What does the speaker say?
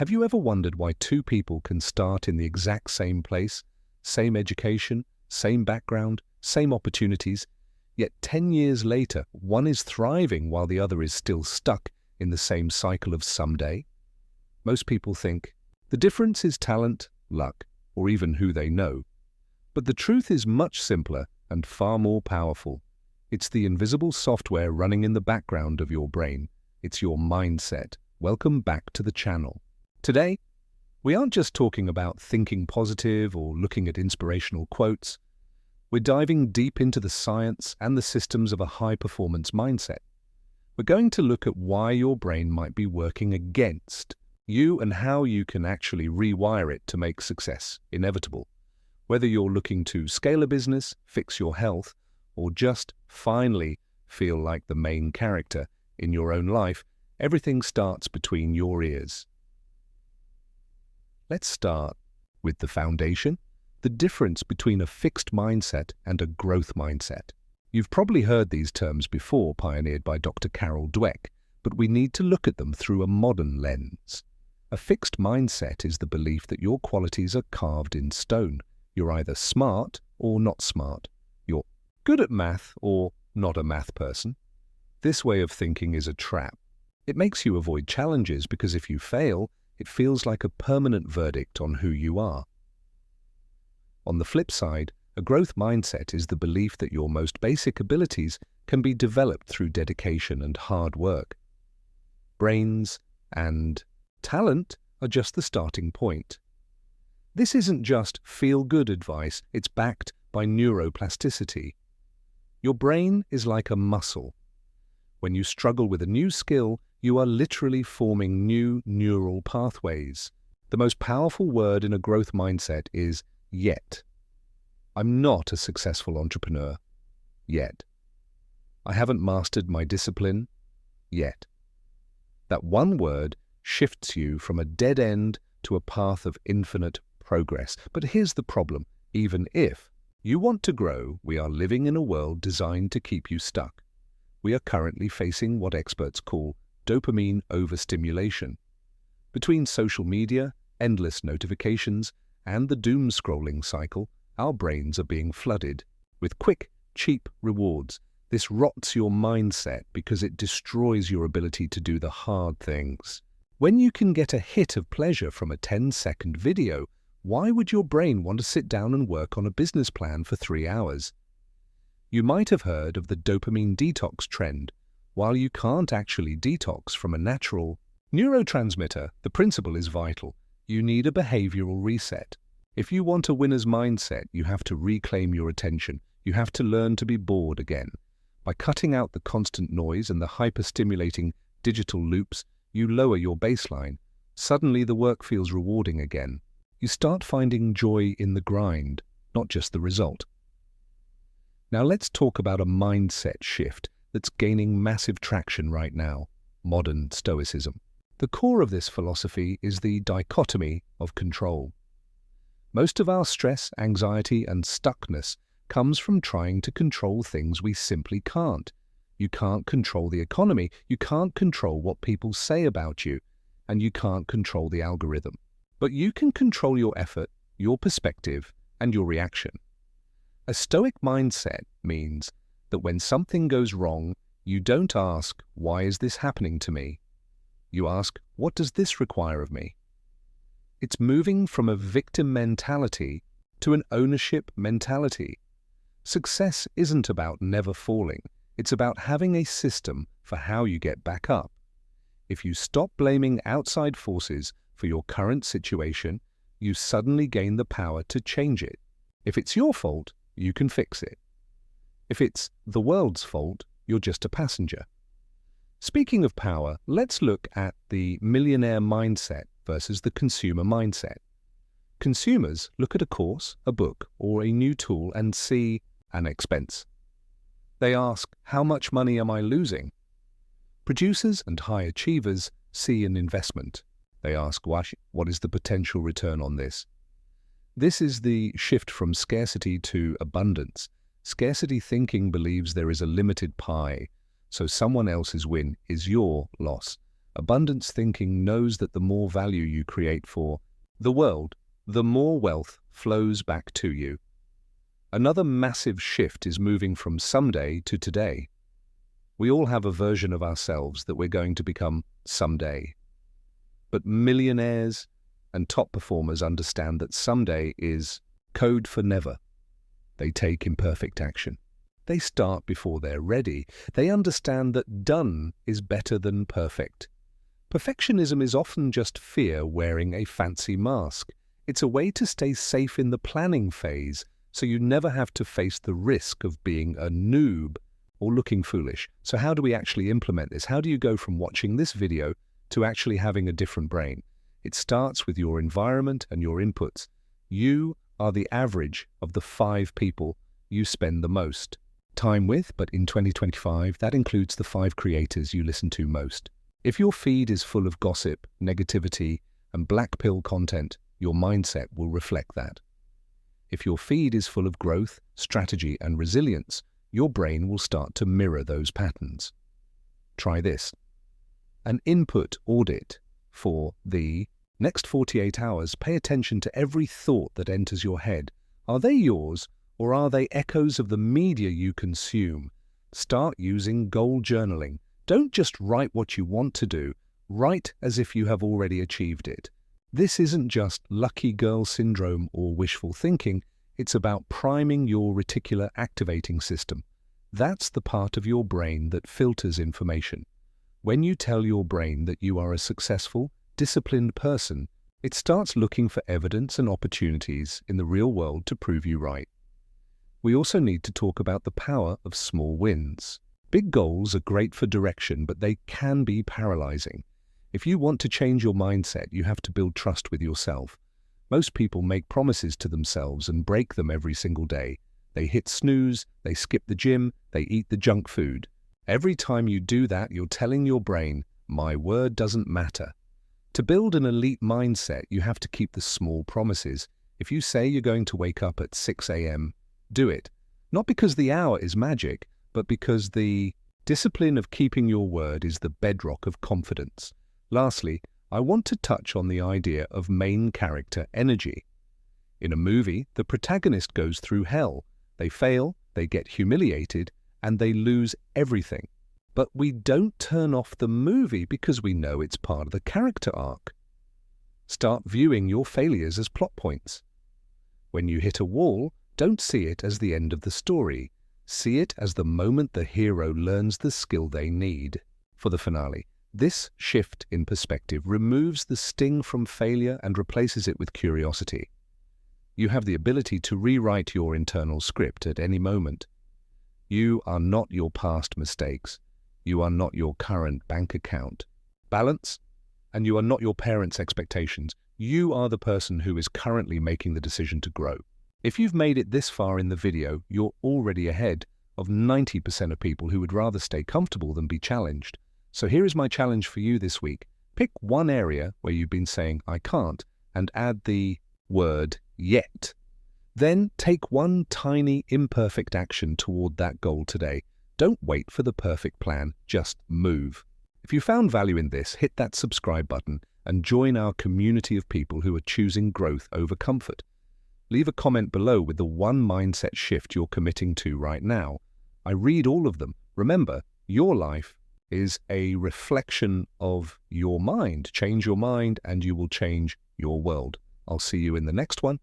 Have you ever wondered why two people can start in the exact same place, same education, same background, same opportunities, yet 10 years later, one is thriving while the other is still stuck in the same cycle of someday? Most people think the difference is talent, luck, or even who they know. But the truth is much simpler and far more powerful. It's the invisible software running in the background of your brain. It's your mindset. Welcome back to the channel. Today, we aren't just talking about thinking positive or looking at inspirational quotes. We're diving deep into the science and the systems of a high-performance mindset. We're going to look at why your brain might be working against you and how you can actually rewire it to make success inevitable. Whether you're looking to scale a business, fix your health, or just finally feel like the main character in your own life, everything starts between your ears. Let's start with the foundation, the difference between a fixed mindset and a growth mindset. You've probably heard these terms before, pioneered by Dr. Dweck, but we need to look at them through a modern lens. A fixed mindset is the belief that your qualities are carved in stone. You're either smart or not smart. You're good at math or not a math person. This way of thinking is a trap. It makes you avoid challenges because if you fail, it feels like a permanent verdict on who you are. On the flip side, a growth mindset is the belief that your most basic abilities can be developed through dedication and hard work. Brains and talent are just the starting point. This isn't just feel-good advice, it's backed by neuroplasticity. Your brain is like a muscle. When you struggle with a new skill, you are literally forming new neural pathways. The most powerful word in a growth mindset is yet. I'm not a successful entrepreneur yet. I haven't mastered my discipline yet. That one word shifts you from a dead end to a path of infinite progress. But here's the problem. Even if you want to grow, we are living in a world designed to keep you stuck. We are currently facing what experts call dopamine overstimulation. Between social media, endless notifications, and the doom scrolling cycle, our brains are being flooded with quick, cheap rewards. This rots your mindset because it destroys your ability to do the hard things. When you can get a hit of pleasure from a 10-second video, why would your brain want to sit down and work on a business plan for 3 hours? You might have heard of the dopamine detox trend. While you can't actually detox from a natural neurotransmitter, the principle is vital. You need a behavioral reset. If you want a winner's mindset, you have to reclaim your attention. You have to learn to be bored again. By cutting out the constant noise and the hyper-stimulating digital loops, you lower your baseline. Suddenly the work feels rewarding again. You start finding joy in the grind, not just the result. Now let's talk about a mindset shift that's gaining massive traction right now: modern stoicism. The core of this philosophy is the dichotomy of control. Most of our stress, anxiety, and stuckness comes from trying to control things we simply can't. You can't control the economy, you can't control what people say about you, and you can't control the algorithm. But you can control your effort, your perspective, and your reaction. A stoic mindset means that when something goes wrong, you don't ask, "Why is this happening to me?" You ask, "What does this require of me?" It's moving from a victim mentality to an ownership mentality. Success isn't about never falling. It's about having a system for how you get back up. If you stop blaming outside forces for your current situation, you suddenly gain the power to change it. If it's your fault, you can fix it. If it's the world's fault, you're just a passenger. Speaking of power, let's look at the millionaire mindset versus the consumer mindset. Consumers look at a course, a book, or a new tool and see an expense. They ask, "How much money am I losing?" Producers and high achievers see an investment. They ask, "What is the potential return on this?" This is the shift from scarcity to abundance. Scarcity thinking believes there is a limited pie, so someone else's win is your loss. Abundance thinking knows that the more value you create for the world, the more wealth flows back to you. Another massive shift is moving from someday to today. We all have a version of ourselves that we're going to become someday. But millionaires and top performers understand that someday is code for never. They take imperfect action. They start before they're ready. They understand that done is better than perfect. Perfectionism is often just fear wearing a fancy mask. It's a way to stay safe in the planning phase, so you never have to face the risk of being a noob or looking foolish. So how do we actually implement this? How do you go from watching this video to actually having a different brain? It starts with your environment and your inputs. You are the average of the 5 people you spend the most time with, but in 2025, that includes the 5 creators you listen to most. If your feed is full of gossip, negativity, and black pill content, your mindset will reflect that. If your feed is full of growth, strategy, and resilience, your brain will start to mirror those patterns. Try this. An input audit for the next 48 hours. Pay attention to every thought that enters your head. Are they yours, or are they echoes of the media you consume? Start using goal journaling. Don't just write what you want to do. Write as if you have already achieved it. This isn't just lucky girl syndrome or wishful thinking. It's about priming your reticular activating system. That's the part of your brain that filters information. When you tell your brain that you are a successful, disciplined person, it starts looking for evidence and opportunities in the real world to prove you right. We also need to talk about the power of small wins. Big goals are great for direction, but they can be paralyzing. If you want to change your mindset, you have to build trust with yourself. Most people make promises to themselves and break them every single day. They hit snooze, they skip the gym, they eat the junk food. Every time you do that, you're telling your brain, my word doesn't matter. To build an elite mindset, you have to keep the small promises. If you say you're going to wake up at 6 a.m., do it. Not because the hour is magic, but because the discipline of keeping your word is the bedrock of confidence. Lastly, I want to touch on the idea of main character energy. In a movie, the protagonist goes through hell. They fail, they get humiliated, and they lose everything. But we don't turn off the movie because we know it's part of the character arc. Start viewing your failures as plot points. When you hit a wall, don't see it as the end of the story. See it as the moment the hero learns the skill they need for the finale. This shift in perspective removes the sting from failure and replaces it with curiosity. You have the ability to rewrite your internal script at any moment. You are not your past mistakes. You are not your current bank account balance, and you are not your parents' expectations. You are the person who is currently making the decision to grow. If you've made it this far in the video, you're already ahead of 90% of people who would rather stay comfortable than be challenged. So here is my challenge for you this week. Pick one area where you've been saying, I can't, and add the word yet. Then take one tiny imperfect action toward that goal today. Don't wait for the perfect plan, just move. If you found value in this, hit that subscribe button and join our community of people who are choosing growth over comfort. Leave a comment below with the one mindset shift you're committing to right now. I read all of them. Remember, your life is a reflection of your mind. Change your mind and you will change your world. I'll see you in the next one.